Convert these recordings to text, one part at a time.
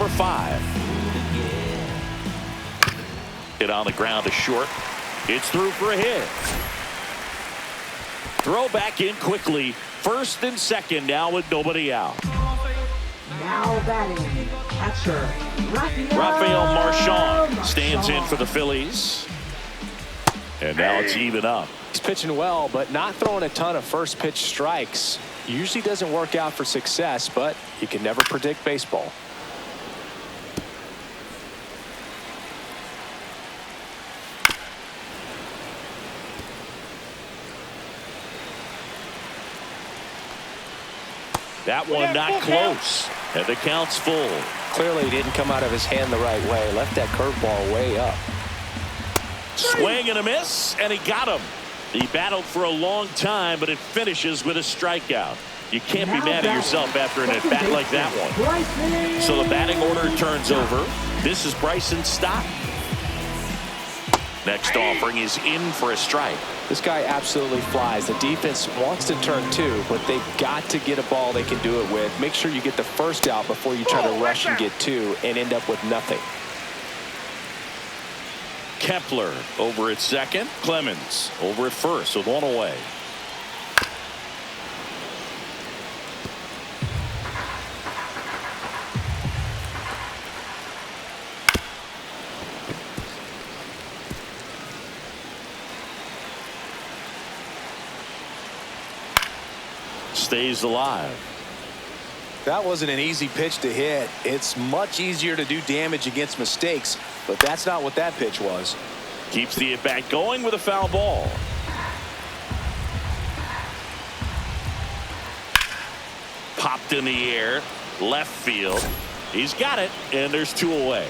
number 5. Hit on the ground to short. It's through for a hit. Throw back in quickly. First and second now with nobody out. Now batting, catcher Rafael Marchand stands in for the Phillies. And now it's even up. He's pitching well, but not throwing a ton of first pitch strikes. Usually doesn't work out for success, but you can never predict baseball. That one not close. And the count's full. Clearly he didn't come out of his hand the right way. Left that curveball way up. Swing and a miss, and he got him. He battled for a long time, but it finishes with a strikeout. You can't be mad at yourself after an at-bat like that one. So the batting order turns over. This is Bryson's stop. Next offering is in for a strike. This guy absolutely flies. The defense wants to turn 2, but they've got to get a ball they can do it with. Make sure you get the first out before you try to rush and get 2 and end up with nothing. Kepler over at second. Clemens over at first with 1 away. Stays alive. That wasn't an easy pitch to hit. It's much easier to do damage against mistakes, but that's not what that pitch was. Keeps the at-bat going with a foul ball. Popped in the air, left field. He's got it, and there's 2 away.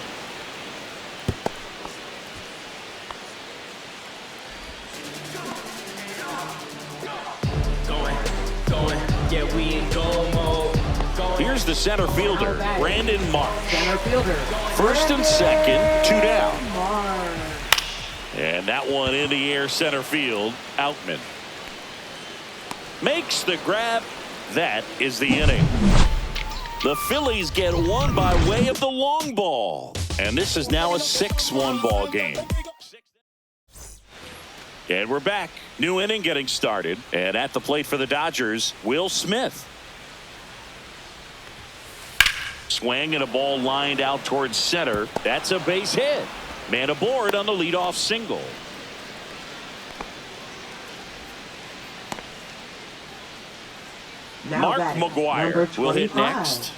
Here's the center fielder, Brandon Marsh. First and second, 2 down. And that one in the air center field, Outman. Makes the grab. That is the inning. The Phillies get one by way of the long ball. And this is now a 6-1 ball game. And we're back. New inning getting started. And at the plate for the Dodgers, Will Smith. Swing and a ball lined out towards center. That's a base hit. Man aboard on the leadoff single. Mark McGwire will hit next.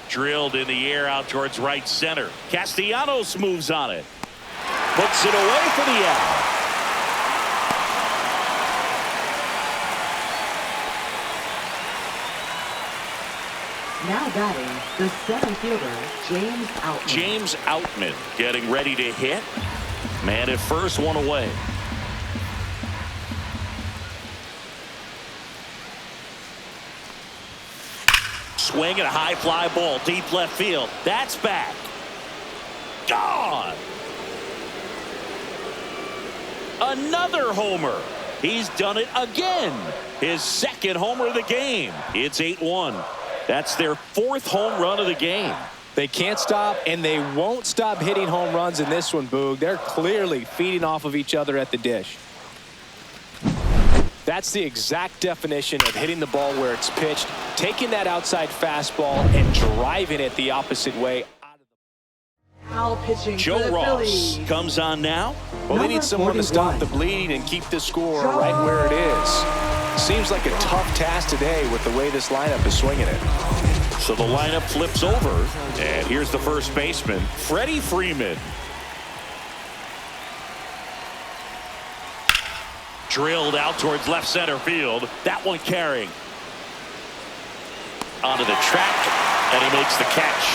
Drilled in the air out towards right center. Castellanos moves on it. Puts it away for the out. Now batting, the center fielder, James Outman. James Outman getting ready to hit. Man at first, 1 away. Swing and a high fly ball deep left field. That's back. Gone. Another homer. He's done it again. His second homer of the game. It's 8-1. That's their 4th home run of the game. They can't stop, and they won't stop hitting home runs in this one, Boog. They're clearly feeding off of each other at the dish. That's the exact definition of hitting the ball where it's pitched, taking that outside fastball and driving it the opposite way. Joe Ross comes on now. Well, they need someone to stop the bleeding and keep the score right where it is. Seems like a tough task today with the way this lineup is swinging it. So the lineup flips over, and here's the first baseman, Freddie Freeman. Drilled out towards left center field. That one carrying. Onto the track, and he makes the catch.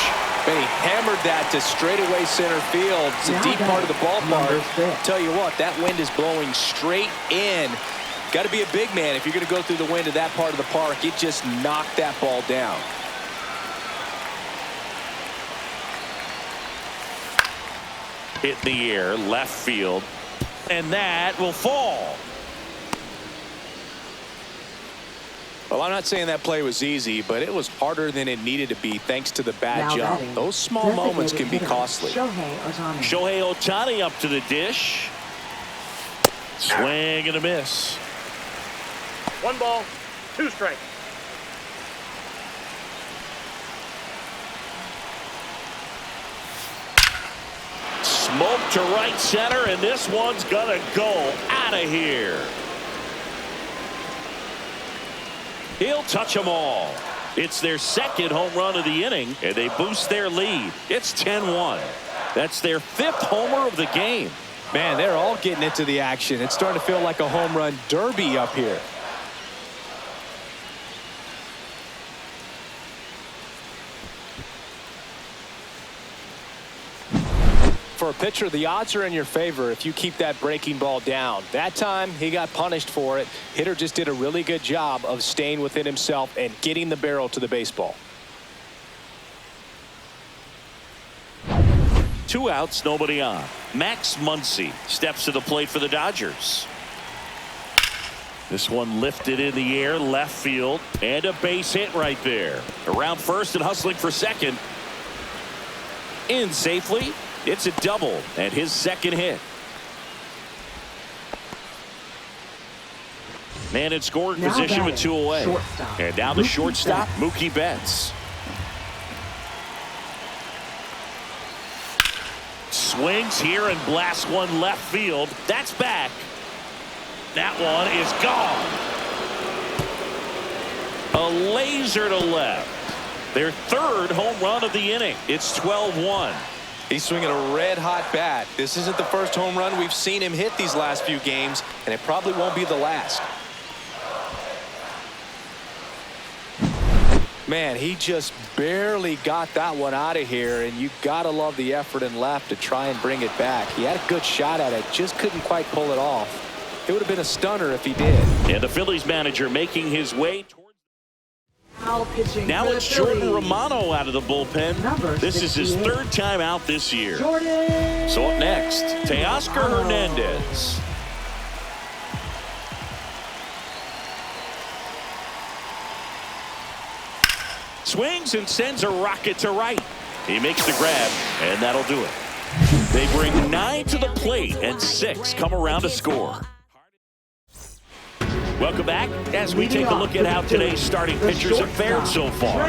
And he hammered that to straightaway center field. It's a deep part of the ballpark. Tell you what, that wind is blowing straight in. Got to be a big man if you're going to go through the wind of that part of the park. It just knocked that ball down. Hit in the air, left field, and that will fall. Well, I'm not saying that play was easy, but it was harder than it needed to be thanks to the bad Now jump. batting, Those small moments can be hitter, costly. Shohei Ohtani up to the dish. Swing and a miss. 1 ball, 2 strikes. Smoke to right center, and this one's gonna go out of here. He'll touch them all. It's their second home run of the inning, and they boost their lead. It's 10-1. That's their 5th homer of the game. Man, they're all getting into the action. It's starting to feel like a home run derby up here. For a pitcher, the odds are in your favor if you keep that breaking ball down. That time, he got punished for it. Hitter just did a really good job of staying within himself and getting the barrel to the baseball. 2 outs, nobody on. Max Muncy steps to the plate for the Dodgers. This one lifted in the air, left field, and a base hit right there. Around first and hustling for second. In safely. It's a double and his second hit. Man in scoring position with 2 away. Shortstop. And now the shortstop, Mookie Betts. Swings here and blasts one left field. That's back. That one is gone. A laser to left. Their 3rd home run of the inning. It's 12-1. He's swinging a red-hot bat. This isn't the first home run we've seen him hit these last few games, and it probably won't be the last. Man, he just barely got that one out of here, and you gotta love the effort in left to try and bring it back. He had a good shot at it, just couldn't quite pull it off. It would have been a stunner if he did. And the Phillies manager making his way towards. Now it's Phillies. Jordan Romano out of the bullpen. This is his 3rd time out this year. Jordan. So up next, Teoscar Hernandez. Swings and sends a rocket to right. He makes the grab, and that'll do it. They bring 9 to the plate, and 6 come around to score. Welcome back as we take a look at how today's starting pitchers have fared so far.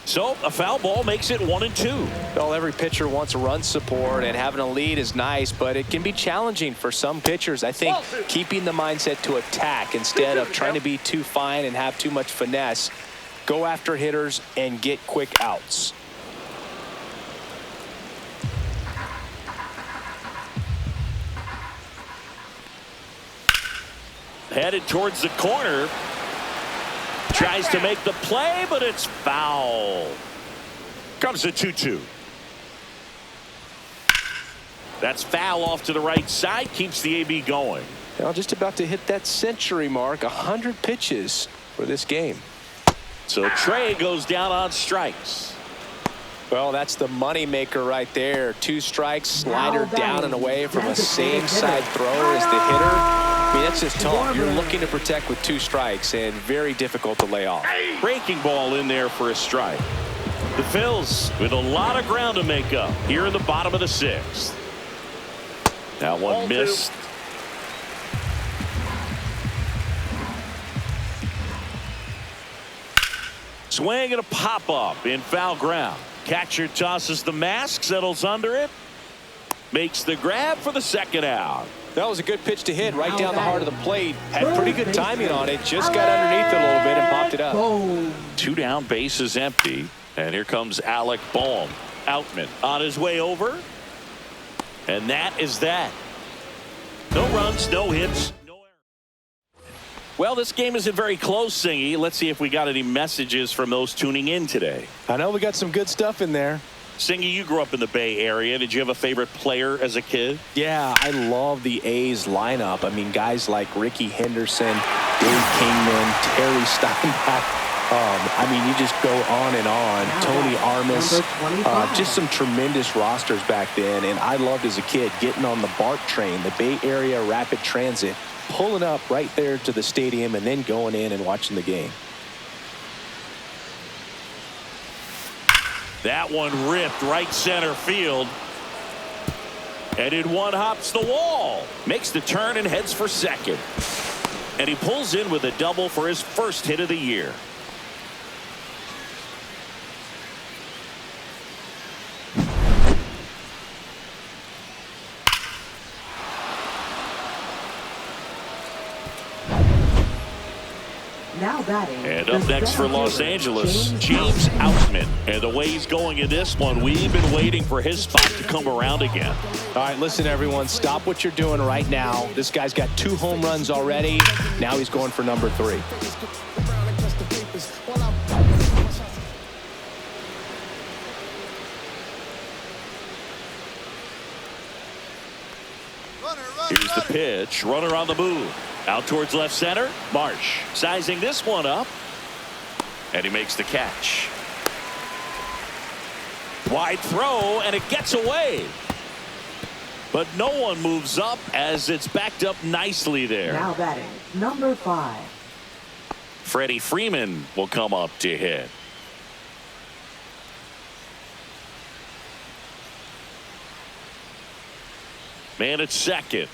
So a foul ball makes it 1-2. Well, every pitcher wants run support, and having a lead is nice, but it can be challenging for some pitchers. I think keeping the mindset to attack instead of trying to be too fine and have too much finesse. Go after hitters and get quick outs. Headed towards the corner. Tries to make the play, but it's foul. Comes a 2-2. That's foul off to the right side. Keeps the AB going. Now just about to hit that century mark. 100 pitches for this game. So Trey goes down on strikes. Well, that's the money maker right there. 2 strikes, slider down and away from a same side thrower as the hitter. I mean, that's just tough. You're looking to protect with 2 strikes and very difficult to lay off. Breaking ball in there for a strike. The Phils with a lot of ground to make up here in the bottom of the 6th. That one missed. Swing and a pop up in foul ground. Catcher tosses the mask, settles under it, makes the grab for the second out. That was a good pitch to hit right down the heart of the plate. Had pretty good timing on it. Just got underneath it a little bit and popped it up. 2 down, bases empty. And here comes Alec Bohm. Outman on his way over. And that is that. No runs, no hits, no errors. Well, this game isn't very close, Singy. Let's see if we got any messages from those tuning in today. I know we got some good stuff in there. Singy, you grew up in the Bay Area. Did you have a favorite player as a kid? Yeah, I love the A's lineup. I mean, guys like Ricky Henderson, Dave Kingman, Terry Steinbach. I mean, you just go on and on. Tony Armas, just some tremendous rosters back then. And I loved as a kid getting on the BART train, the Bay Area Rapid Transit, pulling up right there to the stadium and then going in and watching the game. That one ripped right center field. And in one hops the wall. Makes the turn and heads for second. And he pulls in with a double for his first hit of the year. Now batting. And up next for Los Angeles, James Outman. And the way he's going in this one, we've been waiting for his spot to come around again. All right, listen, everyone, stop what you're doing right now. This guy's got 2 home runs already. Now he's going for number 3. Here's the pitch. Runner on the move. Out towards left center. Marsh sizing this one up. And he makes the catch. Wide throw, and it gets away. But no one moves up as it's backed up nicely there. Now batting, number 5. Freddie Freeman will come up to hit. Man at second.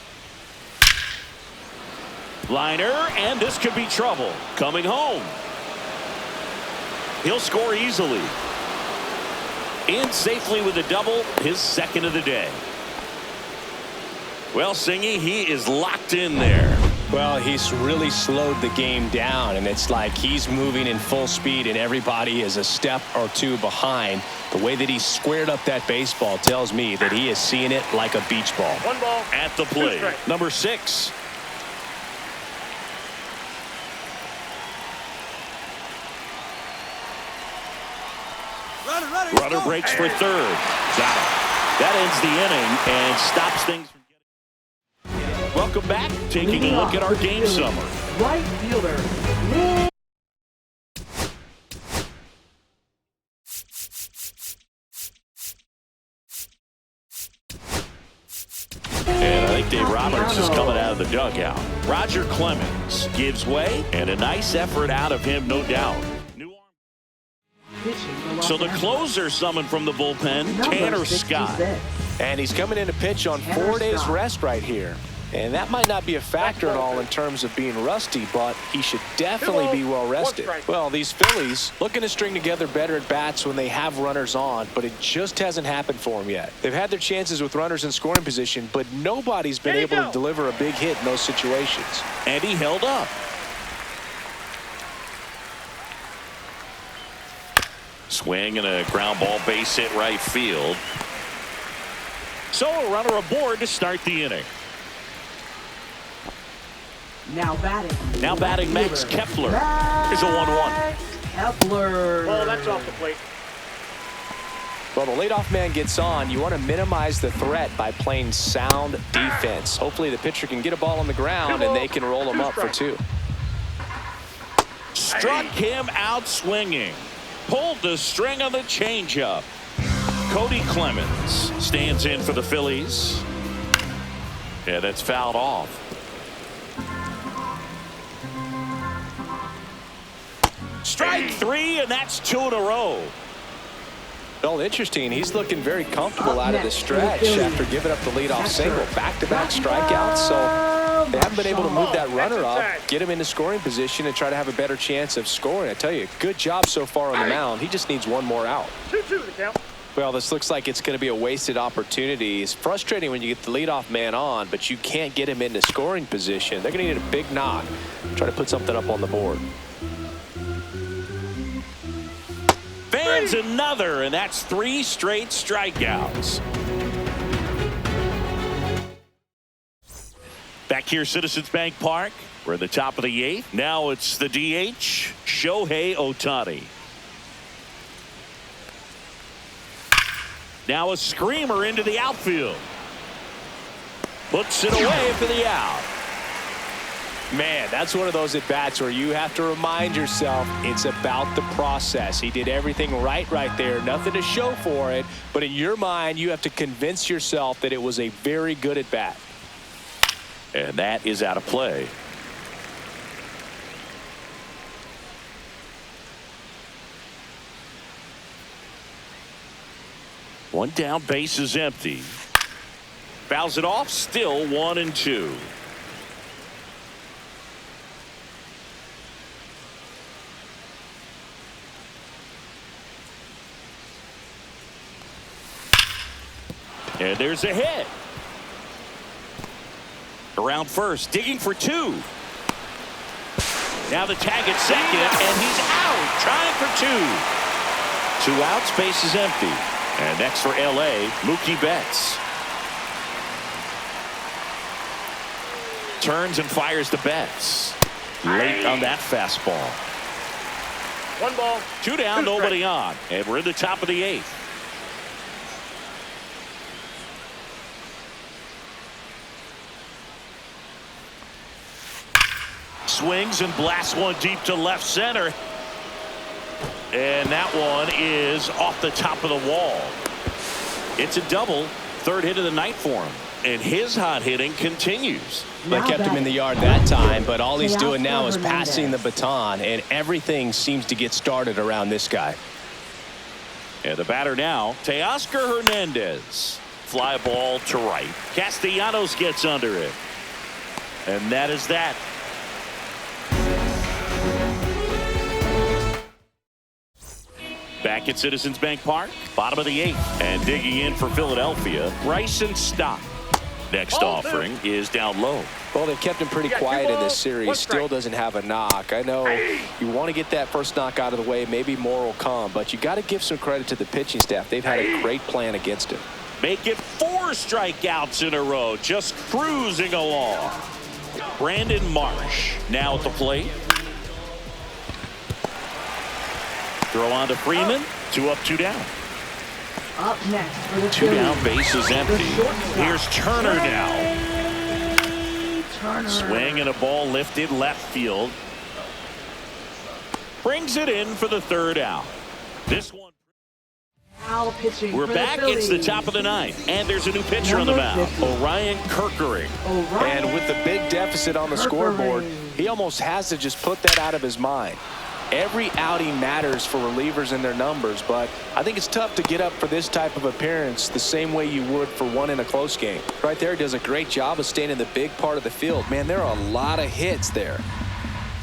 Liner, and this could be trouble. Coming home. He'll score easily. In safely with a double, his second of the day. Well, Singy, he is locked in there. Well, he's really slowed the game down, and it's like he's moving in full speed, and everybody is a step or 2 behind. The way that he squared up that baseball tells me that he is seeing it like a beach ball. 1 ball. At the plate, number 6. Runner breaks for third. Got him. That ends the inning and stops things from getting. Welcome back. Taking a look at our game summary. Right fielder. And I think Dave Roberts is coming out of the dugout. Roger Clemens gives way, and a nice effort out of him, no doubt. So the closer summoned from the bullpen, Tanner Scott. And he's coming in to pitch on 4 days rest right here. And that might not be a factor at all in terms of being rusty, but he should definitely be well rested. Well, these Phillies looking to string together better at bats when they have runners on, but it just hasn't happened for them yet. They've had their chances with runners in scoring position, but nobody's been able to deliver a big hit in those situations. And he held up. Swing and a ground ball base hit right field. So a runner aboard to start the inning. Now batting Max Kepler is a 1-1. Kepler. Ball, that's off the plate. Well, the leadoff man gets on. You want to minimize the threat by playing sound defense. Hopefully the pitcher can get a ball on the ground and they can roll him up for 2. Struck him out swinging. Pulled the string on the changeup. Cody Clemens stands in for the Phillies. Yeah, that's fouled off. Strike 3, and that's 2 in a row. Well, interesting. He's looking very comfortable out of the stretch after giving up the leadoff single. Back-to-back strikeouts, so they haven't been able to move that runner up, get him into scoring position, and try to have a better chance of scoring. I tell you, good job so far on the mound. He just needs 1 more out. 2-2 the count. Well, this looks like it's going to be a wasted opportunity. It's frustrating when you get the leadoff man on, but you can't get him into scoring position. They're going to need a big knock, try to put something up on the board. Fans another, and that's 3 straight strikeouts. Back here, Citizens Bank Park. We're at the top of the 8th. Now it's the DH, Shohei Ohtani. Now a screamer into the outfield. Puts it away for the out. Man, that's one of those at-bats where you have to remind yourself it's about the process. He did everything right there. Nothing to show for it. But in your mind, you have to convince yourself that it was a very good at-bat. And that is out of play. One down, base is empty. Fouls it off, still 1-2. And there's a hit. Around first, digging for 2. Now the tag at second, and he's out, trying for 2. 2 outs, base is empty. And next for L.A., Mookie Betts. Turns and fires to Betts. Late on that fastball. 1 ball. 2 down, nobody on. And we're in the top of the 8th. Swings and blasts one deep to left center. And that one is off the top of the wall. It's a double. 3rd hit of the night for him. And his hot hitting continues. They kept him in the yard that time, but all he's doing now is passing the baton, and everything seems to get started around this guy. And the batter now, Teoscar Hernandez. Fly ball to right. Castellanos gets under it. And that is that. Back at Citizens Bank Park, bottom of the 8th, and digging in for Philadelphia, Bryson Stott. Next offering is down low. Well, they've kept him pretty quiet in this series. Still doesn't have a knock. I know you want to get that first knock out of the way. Maybe more will come, but you got to give some credit to the pitching staff. They've had a great plan against him. Make it 4 strikeouts in a row, just cruising along. Brandon Marsh now at the plate. Throw on to Freeman. 2 up, 2 down. Up next for the 2 Phillies, down, base is empty. Here's Turner now. Turner. Swing and a ball lifted left field. Brings it in for the 3rd out. This one. Now pitching We're for back. The It's the top of the 9th, and there's a new pitcher on the mound. Orion Kerkering. And with the big deficit on the scoreboard, he almost has to just put that out of his mind. Every outing matters for relievers and their numbers, but I think it's tough to get up for this type of appearance the same way you would for one in a close game. Right there, does a great job of staying in the big part of the field. Man, there are a lot of hits there.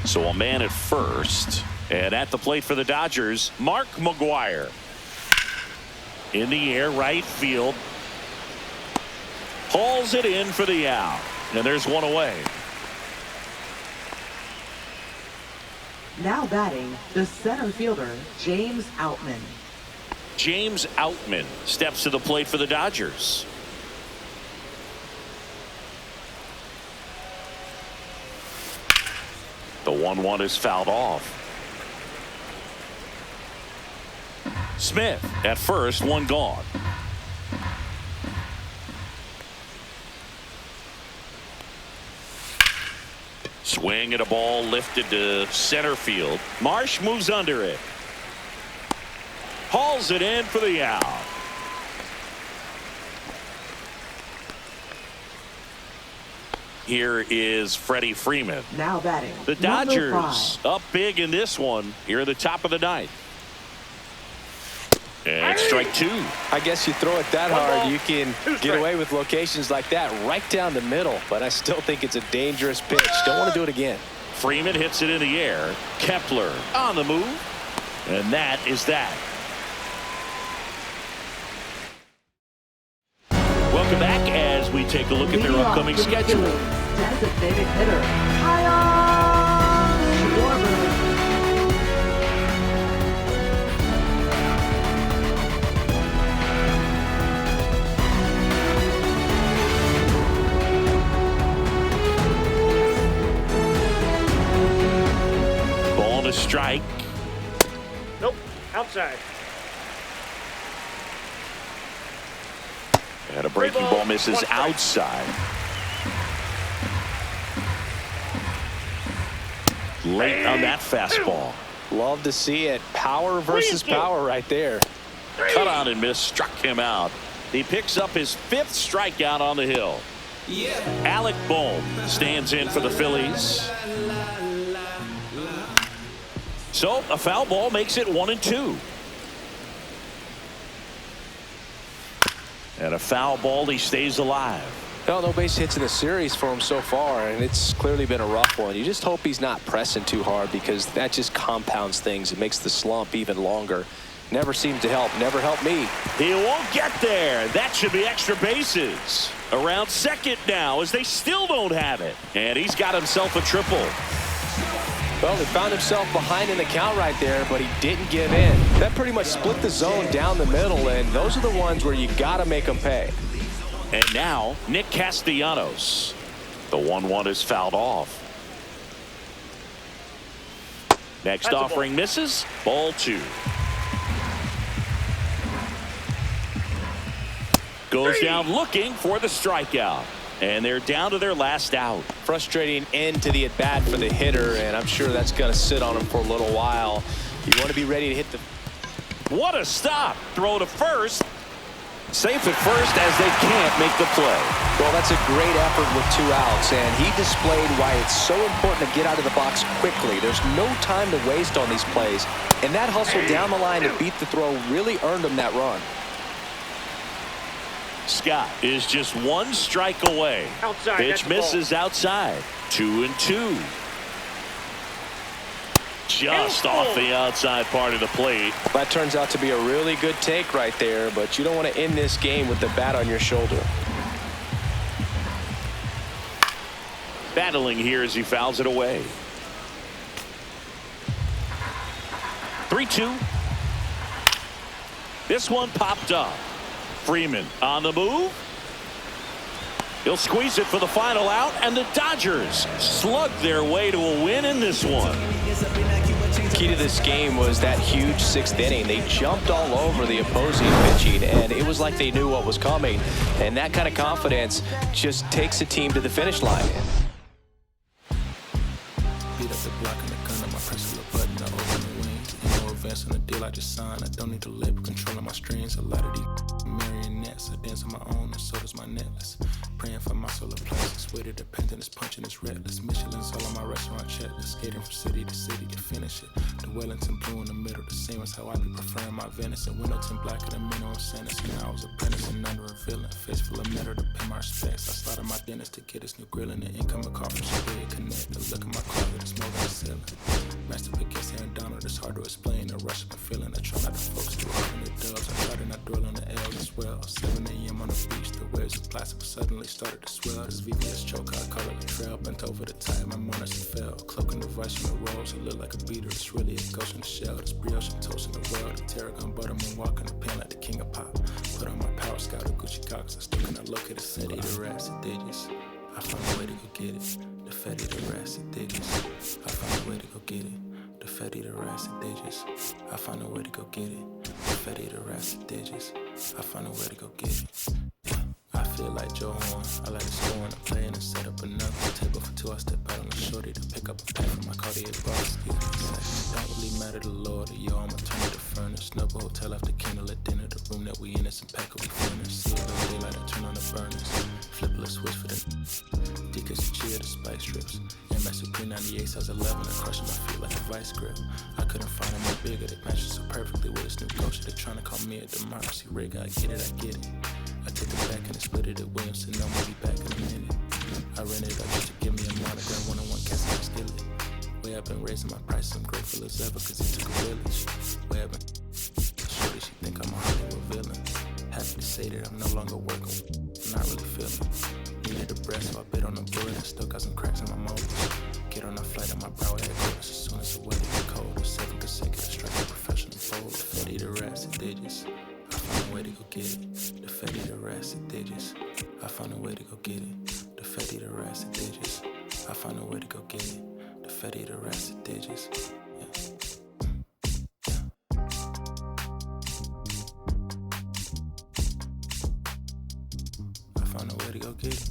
So a man at first, and at the plate for the Dodgers, Mark McGwire. In the air, right field. Hauls it in for the out, and there's one away. Now batting, the center fielder, James Outman. James Outman steps to the plate for the Dodgers. The 1-1 is fouled off. Smith at first, one gone. Swing and a ball lifted to center field. Marsh moves under it. Hauls it in for the out. Here is Freddie Freeman. Now batting, The Dodgers up big in this one here at the top of the 9th. And strike 2. I guess you throw it that hard, you can get away with locations like that right down the middle, but I still think it's a dangerous pitch. Don't want to do it again. Freeman hits it in the air. Kepler on the move. And that is that. Welcome back as we take a look at their upcoming schedule. Designated hitter, Kyle Schwarber. Ball to strike. Nope. Outside. And a breaking ball misses outside. late on that fastball. Love to see it. Power versus power right there. Cut on and miss, struck him out. He picks up his 5th strikeout on the hill. Alec Bohm stands in for the Phillies. So a foul ball makes it 1-2. And a foul ball, he stays alive. Well, no base hits in the series for him so far, and it's clearly been a rough one. You just hope he's not pressing too hard, because that just compounds things. It makes the slump even longer. Never seems to help. Never helped me. He won't get there. That should be extra bases. Around second now, as they still don't have it. And he's got himself a triple. Well, he found himself behind in the count right there, but he didn't give in. That pretty much split the zone down the middle, and those are the ones where you got to make them pay. And now, Nick Castellanos. The 1-1 is fouled off. Next offering misses. Ball 2. Goes down looking for the strikeout. And they're down to their last out. Frustrating end to the at-bat for the hitter, and I'm sure that's going to sit on him for a little while. You want to be ready to hit the... What a stop. Throw to first. Safe at first as they can't make the play. Well, that's a great effort with 2 outs, and he displayed why it's so important to get out of the box quickly. There's no time to waste on these plays, and that hustle down the line to beat the throw really earned him that run. Scott is just 1 strike away. Outside. Pitch misses outside. 2-2. Just off the outside part of the plate. That turns out to be a really good take right there, but you don't want to end this game with the bat on your shoulder. Battling here as he fouls it away. 3-2. This one popped up. Freeman on the move. He'll squeeze it for the final out, and the Dodgers slug their way to a win in this one. Key to this game was that huge 6th inning. They jumped all over the opposing pitching, and it was like they knew what was coming. And that kind of confidence just takes a team to the finish line. Beat up the block and the gun on my press of the button to open the wings. Ain't no advance on the deal I just signed. I don't need to labor controlling my strings. A lot of these marionettes. I dance on my own, and so does my necklace. Praying for my solar plexus. Way to dependent is punching, it's reckless. Michelin's all on my restaurant checklist. Skating from city to city to finish it. The Wellington blue in the middle, the same as how I be preferring my venison. Windowton black at a minimum sentence. And I was apprentice and under a villain. Face full of metal to pay my respects. I started my dentist to get his new grill and the incoming car from Chicago Connect. The look at my car with the smoke on the ceiling. Master pick against Aaron Donald, it's hard to explain. The rush of the feeling. I try not to focus too hard on the dubs. I try to not dwell on the L's as well. 7 a.m. on the beach, the waves of plastic suddenly started to swell. This VVS choke, I call it a trail. Bent over the tide, my monitor fell. Cloaking the vice from the rolls, it look like a beater. It's really a ghost in the shell. This brioche and toast in the world. The tarragon butter moon walking the pen like the king of pop. Put on my power scout, the Gucci Cox. I still cannot locate the city, the rats, the digits. I found a way to go get it. The fatty, the rats, the digits. I found a way to go get it. The fatty, the rats, the digits. I found a way to go get it. The fatty, the rats, the digits. I found a way to go get it. I feel like Joe Horn. I like to score on the play and set up another table for 2. I step out on the shorty to pick up a pack from my Cartier bar. Excuse me, don't really matter to Lord or yo. I'ma turn to the furnace. Snuggle hotel after candle at dinner. The room that we in is impeccably furnished. See a little daylight, I turn on the burners. Flip a switch for the Dickus cheer the spice strips. MS Supreme 98 size 11. I crush my feet like a vice grip. I couldn't find a more bigger that matches so perfectly with this new coach. They're trying to call me a democracy rig. I get it, I get it. I took it back and I split it at Williamson. I'm gonna be back in a minute. I ran it up just to give me a monogram. One-on-one cast on skillet. Way I've been raising my price. I'm grateful as ever cause it took a village. Way I've been shorty, she think I'm a Hollywood villain. Happy to say that I'm no longer working. I'm not really feeling. Needed a breath so I bit on the bullet. I still got some cracks in my moles. Get on a flight and my brow had cold. As soon as the weather get cold. 7 consecutive strikes of professional fold. The fatty, the rats, the digits. I found a way to go get it. The fatty, the rats, the digits. I found a way to go get it. The fatty, the rats, the digits. I found a way to go get it. The fatty, the rats, the digits. I found a way to go get it.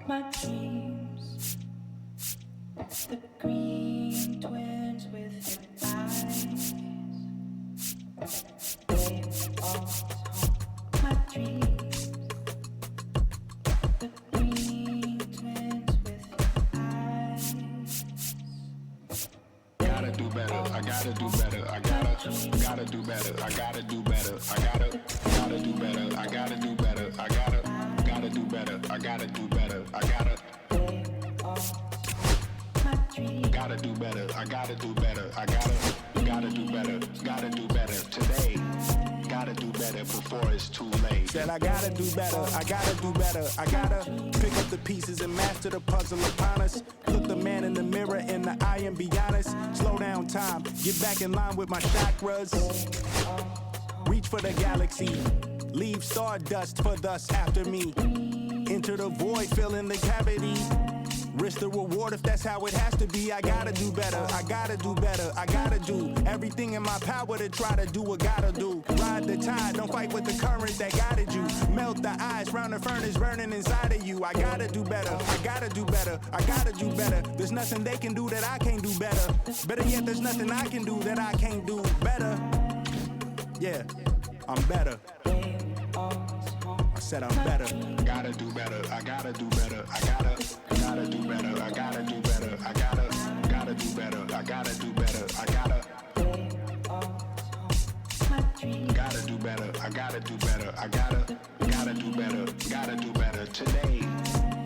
my dreams. The green twins with your eyes. They all haunt my dreams. The green twins with your eyes. Gotta do better, I gotta do better, I gotta do better, I gotta do better, I gotta do better, I gotta do better, I gotta do better, I gotta do better, I gotta do better, I gotta do better, I gotta do better today. Gotta do better before it's too late. Said I gotta do better, I gotta do better, I gotta pick up the pieces and master the puzzle upon us. Look the man in the mirror in the eye and be honest. Slow down time, get back in line with my chakras. Reach for the galaxy, leave stardust for thus after me. Enter the void, fill in the cavity. Risk the reward if that's how it has to be. I gotta do better, I gotta do better, I gotta do everything in my power to try to do what gotta do. Ride the tide, don't fight with the current that guided you. Melt the ice round the furnace burning inside of you. I gotta do better, I gotta do better, I gotta do better. There's nothing they can do that I can't do better. Better yet, there's nothing I can do that I can't do better. Yeah, I'm better. I said I'm better. Gotta do better, I gotta do better, I gotta do better, I gotta do better, I gotta do better, I gotta do better, I gotta do better, I gotta do better, I gotta do better today.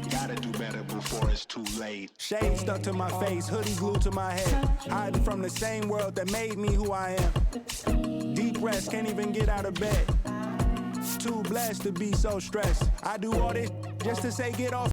Gotta do better before it's too late. Shade stuck to my face, hoodie glued to my head. Hiding from the same world that made me who I am. Deep rest, can't even get out of bed. Too blessed to be so stressed. I do all this just to say get off